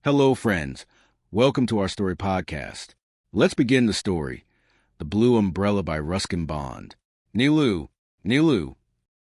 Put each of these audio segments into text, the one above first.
Hello, friends. Welcome to our story podcast. Let's begin the story. The Blue Umbrella by Ruskin Bond. Nilu, Nilu,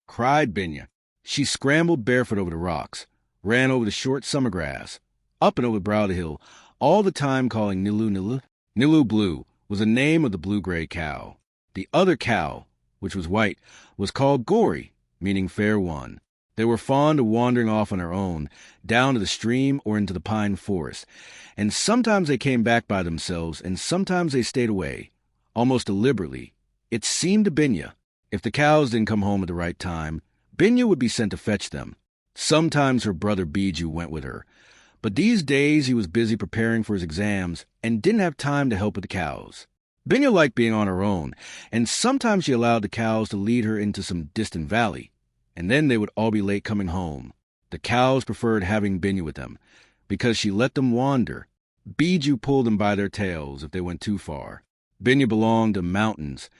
cried Binya. She scrambled barefoot over the rocks, ran over the short summer grass, up and over the brow of the hill, all the time calling Nilu, Nilu. Nilu Blue was the name of the blue-gray cow. The other cow, which was white, was called Gory, meaning fair one. They were fond of wandering off on their own, down to the stream or into the pine forest, and sometimes they came back by themselves, and sometimes they stayed away, almost deliberately. It seemed to Binya, if the cows didn't come home at the right time, Binya would be sent to fetch them. Sometimes her brother Biju went with her, but these days he was busy preparing for his exams and didn't have time to help with the cows. Binya liked being on her own, and sometimes she allowed the cows to lead her into some distant valley, and then they would all be late coming home. The cows preferred having Binya with them, because she let them wander. Biju pulled them by their tails if they went too far. Binya belonged to mountains,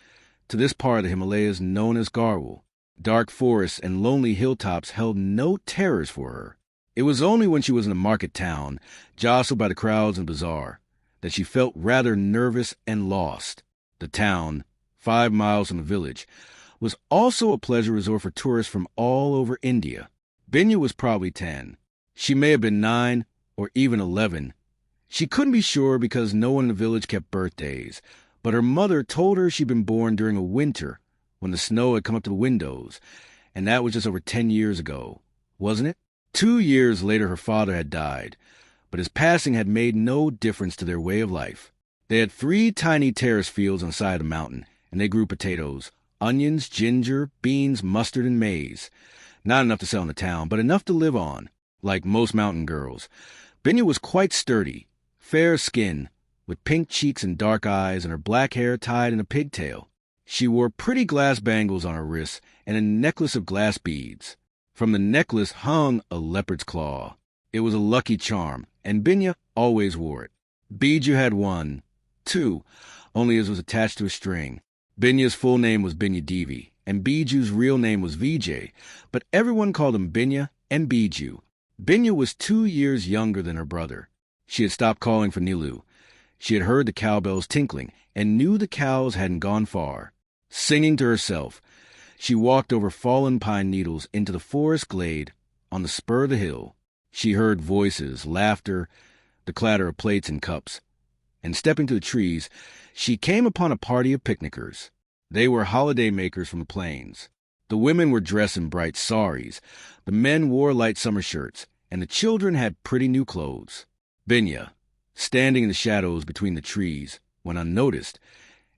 to this part of the Himalayas known as Garhwal. Dark forests and lonely hilltops held no terrors for her. It was only when she was in a market town, jostled by the crowds and bazaar, that she felt rather nervous and lost. The town, 5 miles from the village, was also a pleasure resort for tourists from all over India. Binya was probably 10. She may have been 9 or even 11. She couldn't be sure because no one in the village kept birthdays, but her mother told her she'd been born during a winter when the snow had come up to the windows, and that was just over 10 years ago, wasn't it? 2 years later her father had died, but his passing had made no difference to their way of life. They had 3 tiny terrace fields on the side of the mountain, and they grew potatoes, onions, ginger, beans, mustard, and maize. Not enough to sell in the town, but enough to live on, like most mountain girls. Binya was quite sturdy, fair skin, with pink cheeks and dark eyes, and her black hair tied in a pigtail. She wore pretty glass bangles on her wrists and a necklace of glass beads. From the necklace hung a leopard's claw. It was a lucky charm, and Binya always wore it. Biju had one, too, only his was attached to a string. Binya's full name was Binya Devi, and Biju's real name was Vijay, but everyone called him Binya and Biju. Binya was 2 years younger than her brother. She had stopped calling for Nilu. She had heard the cowbells tinkling and knew the cows hadn't gone far. Singing to herself, she walked over fallen pine needles into the forest glade on the spur of the hill. She heard voices, laughter, the clatter of plates and cups, and stepping to the trees, she came upon a party of picnickers. They were holiday makers from the plains. The women were dressed in bright saris, the men wore light summer shirts, and the children had pretty new clothes. Binya, standing in the shadows between the trees, went unnoticed,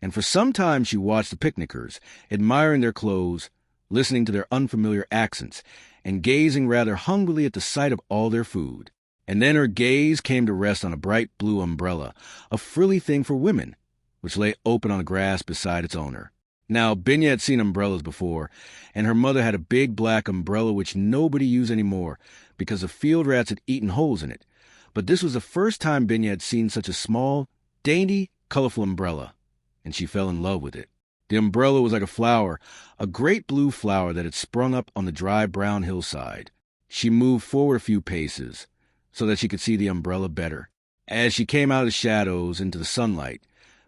and for some time she watched the picnickers, admiring their clothes, listening to their unfamiliar accents, and gazing rather hungrily at the sight of all their food. And then her gaze came to rest on a bright blue umbrella, a frilly thing for women, which lay open on the grass beside its owner. Now, Binya had seen umbrellas before, and her mother had a big black umbrella which nobody used anymore because the field rats had eaten holes in it. But this was the first time Binya had seen such a small, dainty, colorful umbrella, and she fell in love with it. The umbrella was like a flower, a great blue flower that had sprung up on the dry brown hillside. She moved forward a few paces so that she could see the umbrella better. As she came out of the shadows into the sunlight,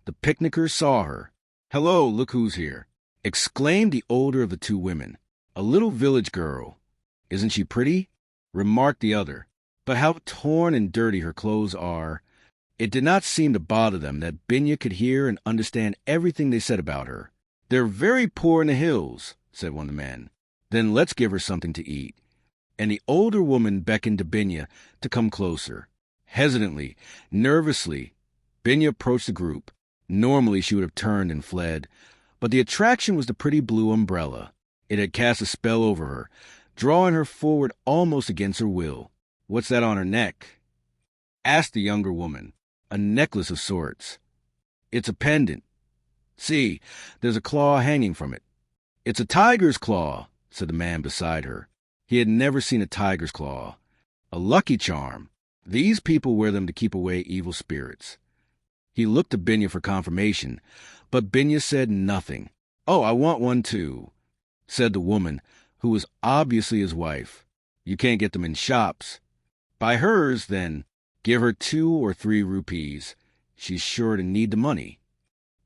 the picnickers saw her. "Hello, look who's here," exclaimed the older of the 2 women. "A little village girl. Isn't she pretty?" remarked the other. "But how torn and dirty her clothes are." It did not seem to bother them that Binya could hear and understand everything they said about her. "They're very poor in the hills," said one of the men. "Then let's give her something to eat." And the older woman beckoned to Binya to come closer. Hesitantly, nervously, Binya approached the group. Normally she would have turned and fled, but the attraction was the pretty blue umbrella. It had cast a spell over her, drawing her forward almost against her will. "What's that on her neck?" asked the younger woman. "A necklace of sorts." "It's a pendant. See, there's a claw hanging from it." "It's a tiger's claw," said the man beside her. He had never seen a tiger's claw. "A lucky charm. These people wear them to keep away evil spirits." He looked to Binya for confirmation, but Binya said nothing. "Oh, I want one too," said the woman, who was obviously his wife. "You can't get them in shops." "Buy hers, then." Give her 2 or 3 rupees. She's sure to need the money.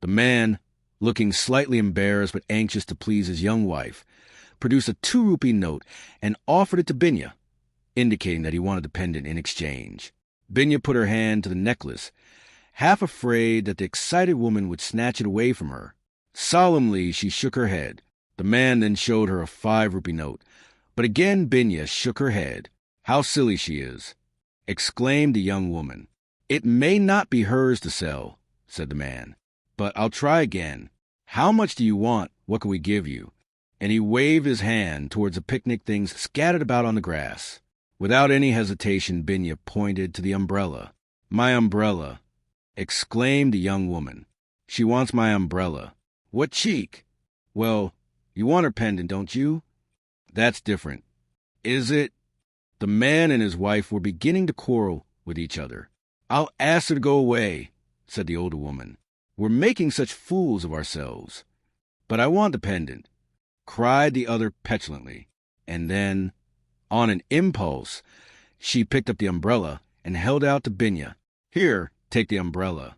The man, looking slightly embarrassed but anxious to please his young wife, produced a 2-rupee note and offered it to Binya, indicating that he wanted the pendant in exchange. Binya put her hand to the necklace, half afraid that the excited woman would snatch it away from her. Solemnly, she shook her head. The man then showed her a 5-rupee note, but again Binya shook her head. "How silly she is," exclaimed the young woman. "It may not be hers to sell," said the man, "but I'll try again. How much do you want? What can we give you?" And he waved his hand towards the picnic things scattered about on the grass. Without any hesitation, Binya pointed to the umbrella. "My umbrella," exclaimed the young woman. "She wants my umbrella. What cheek! Well, you want her pendant, don't you? That's different. Is it?" The man and his wife were beginning to quarrel with each other. "I'll ask her to go away," said the older woman. "We're making such fools of ourselves." "But I want the pendant," cried the other petulantly. And then, on an impulse, she picked up the umbrella and held out to Binya. "Here, take the umbrella."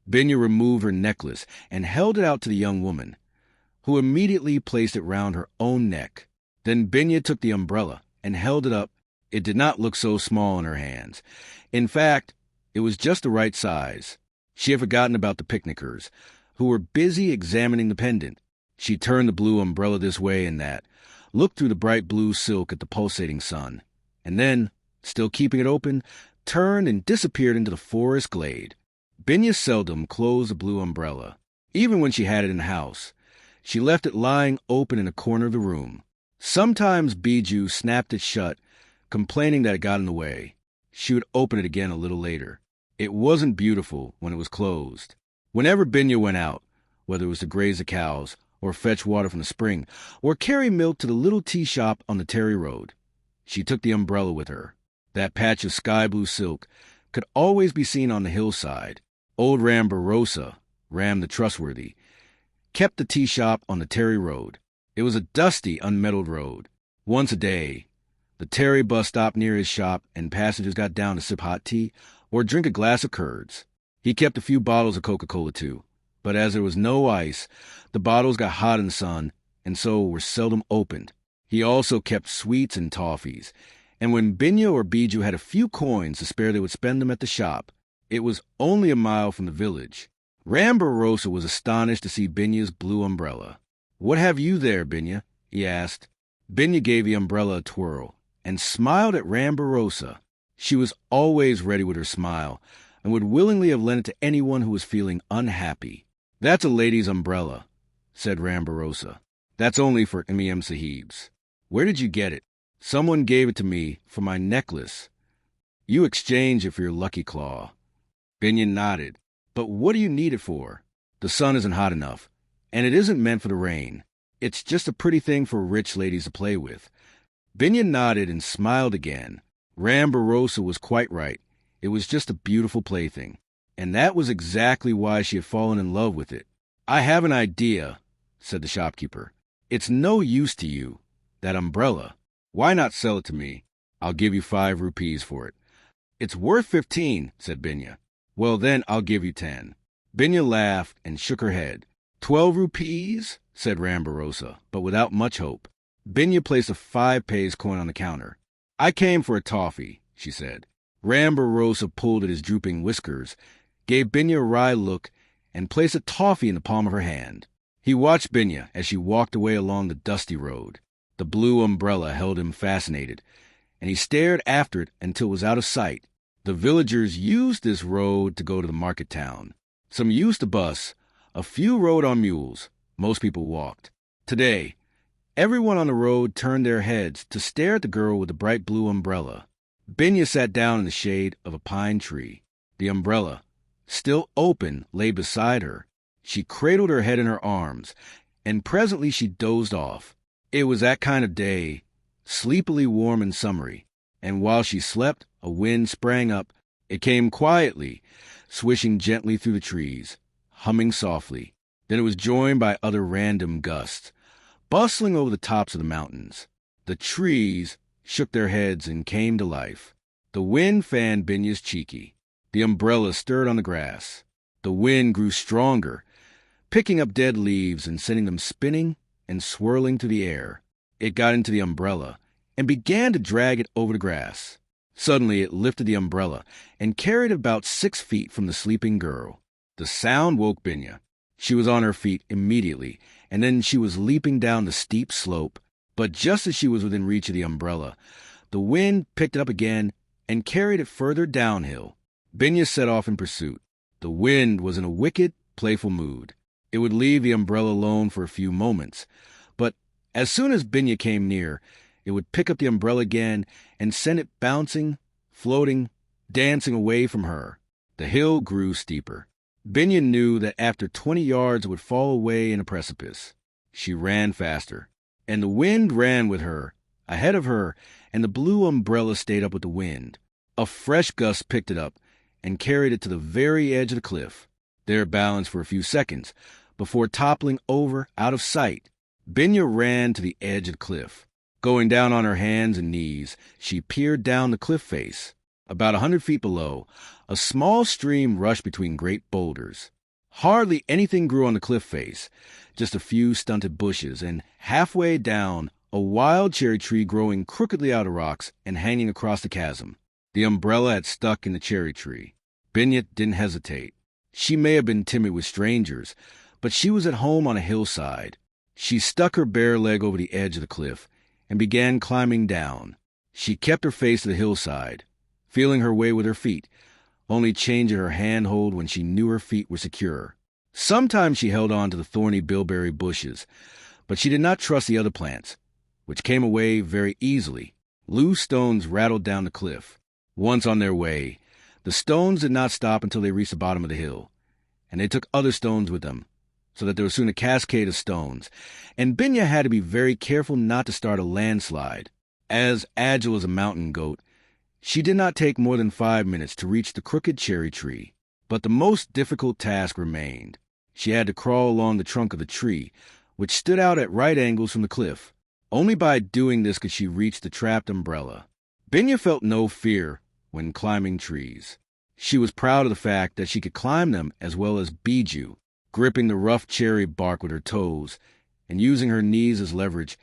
Binya removed her necklace and held it out to the young woman, who immediately placed it round her own neck. Then Binya took the umbrella and held it up. It did not look so small in her hands. In fact, it was just the right size. She had forgotten about the picnickers, who were busy examining the pendant. She turned the blue umbrella this way and that, looked through the bright blue silk at the pulsating sun, and then, still keeping it open, turned and disappeared into the forest glade. Binya seldom closed the blue umbrella. Even when she had it in the house, she left it lying open in a corner of the room. Sometimes Biju snapped it shut, complaining that it got in the way. She would open it again a little later. It wasn't beautiful when it was closed. Whenever Binya went out, whether it was to graze the cows, or fetch water from the spring, or carry milk to the little tea shop on the Terry Road, she took the umbrella with her. That patch of sky-blue silk could always be seen on the hillside. Old Ram Bharosa, Ram the Trustworthy, kept the tea shop on the Terry Road. It was a dusty, unmetalled road. Once a day, the Terry bus stopped near his shop and passengers got down to sip hot tea or drink a glass of curds. He kept a few bottles of Coca-Cola too, but as there was no ice, the bottles got hot in the sun and so were seldom opened. He also kept sweets and toffees, and when Binya or Biju had a few coins to spare, they would spend them at the shop. It was only a mile from the village. Ram Bharosa was astonished to see Binya's blue umbrella. "What have you there, Binya?" he asked. Binya gave the umbrella a twirl and smiled at Ram Bharosa. She was always ready with her smile and would willingly have lent it to anyone who was feeling unhappy. "That's a lady's umbrella," said Ram Bharosa. "That's only for M.E.M. Sahibs." "Where did you get it?" "Someone gave it to me for my necklace." "You exchanged it for your lucky claw." Binya nodded. "But what do you need it for?" "The sun isn't hot enough, and it isn't meant for the rain. It's just a pretty thing for rich ladies to play with." Binya nodded and smiled again. Ram Bharosa was quite right. It was just a beautiful plaything, and that was exactly why she had fallen in love with it. "I have an idea," said the shopkeeper. "It's no use to you, that umbrella. Why not sell it to me? I'll give you 5 rupees for it." "It's worth 15, said Binya. "Well, then I'll give you 10. Binya laughed and shook her head. 12 rupees, said Ram Bharosa, but without much hope. Binya placed a 5 paise coin on the counter. "I came for a toffee," she said. Ram Bharosa pulled at his drooping whiskers, gave Binya a wry look, and placed a toffee in the palm of her hand. He watched Binya as she walked away along the dusty road. The blue umbrella held him fascinated, and he stared after it until it was out of sight. The villagers used this road to go to the market town. Some used the bus, a few rode on mules, most people walked. Today, everyone on the road turned their heads to stare at the girl with the bright blue umbrella. Binya sat down in the shade of a pine tree. The umbrella, still open, lay beside her. She cradled her head in her arms, and presently she dozed off. It was that kind of day, sleepily warm and summery, and while she slept, a wind sprang up. It came quietly, swishing gently through the trees, humming softly. Then it was joined by other random gusts, bustling over the tops of the mountains. The trees shook their heads and came to life. The wind fanned Binya's cheeky. The umbrella stirred on the grass. The wind grew stronger, picking up dead leaves and sending them spinning and swirling through the air. It got into the umbrella and began to drag it over the grass. Suddenly it lifted the umbrella and carried it about 6 feet from the sleeping girl. The sound woke Binya. She was on her feet immediately, and then she was leaping down the steep slope. But just as she was within reach of the umbrella, the wind picked it up again and carried it further downhill. Binya set off in pursuit. The wind was in a wicked, playful mood. It would leave the umbrella alone for a few moments, but as soon as Binya came near, it would pick up the umbrella again and send it bouncing, floating, dancing away from her. The hill grew steeper. Binya knew that after 20 yards it would fall away in a precipice. She ran faster, and the wind ran with her, ahead of her, and the blue umbrella stayed up with the wind. A fresh gust picked it up and carried it to the very edge of the cliff. There it balanced for a few seconds before toppling over out of sight. Binya ran to the edge of the cliff. Going down on her hands and knees, she peered down the cliff face. About 100 feet below, a small stream rushed between great boulders. Hardly anything grew on the cliff face, just a few stunted bushes, and halfway down, a wild cherry tree growing crookedly out of rocks and hanging across the chasm. The umbrella had stuck in the cherry tree. Binya didn't hesitate. She may have been timid with strangers, but she was at home on a hillside. She stuck her bare leg over the edge of the cliff and began climbing down. She kept her face to the hillside, feeling her way with her feet, only changing her handhold when she knew her feet were secure. Sometimes she held on to the thorny bilberry bushes, but she did not trust the other plants, which came away very easily. Loose stones rattled down the cliff. Once on their way, the stones did not stop until they reached the bottom of the hill, and they took other stones with them, so that there was soon a cascade of stones, and Binya had to be very careful not to start a landslide. As agile as a mountain goat, she did not take more than 5 minutes to reach the crooked cherry tree. But the most difficult task remained. She had to crawl along the trunk of the tree, which stood out at right angles from the cliff. Only by doing this could she reach the trapped umbrella. Binya felt no fear when climbing trees. She was proud of the fact that she could climb them as well as Biju, gripping the rough cherry bark with her toes and using her knees as leverage.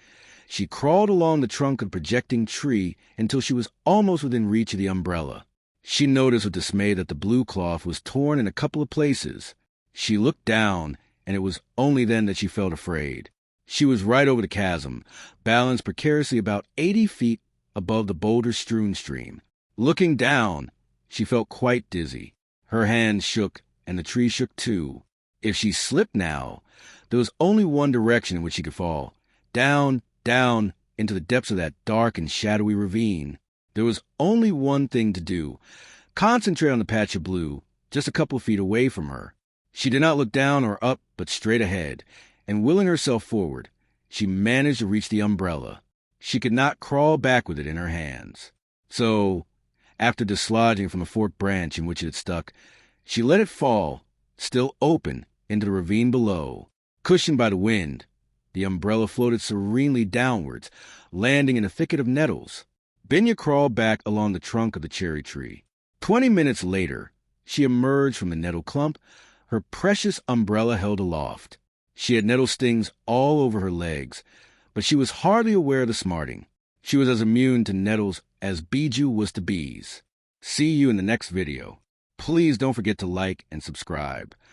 She crawled along the trunk of the projecting tree until she was almost within reach of the umbrella. She noticed with dismay that the blue cloth was torn in a couple of places. She looked down, and it was only then that she felt afraid. She was right over the chasm, balanced precariously about 80 feet above the boulder-strewn stream. Looking down, she felt quite dizzy. Her hands shook, and the tree shook too. If she slipped now, there was only one direction in which she could fall. Down, down, into the depths of that dark and shadowy ravine. There was only one thing to do: concentrate on the patch of blue, just a couple of feet away from her. She did not look down or up, but straight ahead, and willing herself forward, she managed to reach the umbrella. She could not crawl back with it in her hands. So, after dislodging from a forked branch in which it had stuck, she let it fall, still open, into the ravine below. Cushioned by the wind, the umbrella floated serenely downwards, landing in a thicket of nettles. Binya crawled back along the trunk of the cherry tree. 20 minutes later, she emerged from the nettle clump, her precious umbrella held aloft. She had nettle stings all over her legs, but she was hardly aware of the smarting. She was as immune to nettles as Biju was to bees. See you in the next video. Please don't forget to like and subscribe.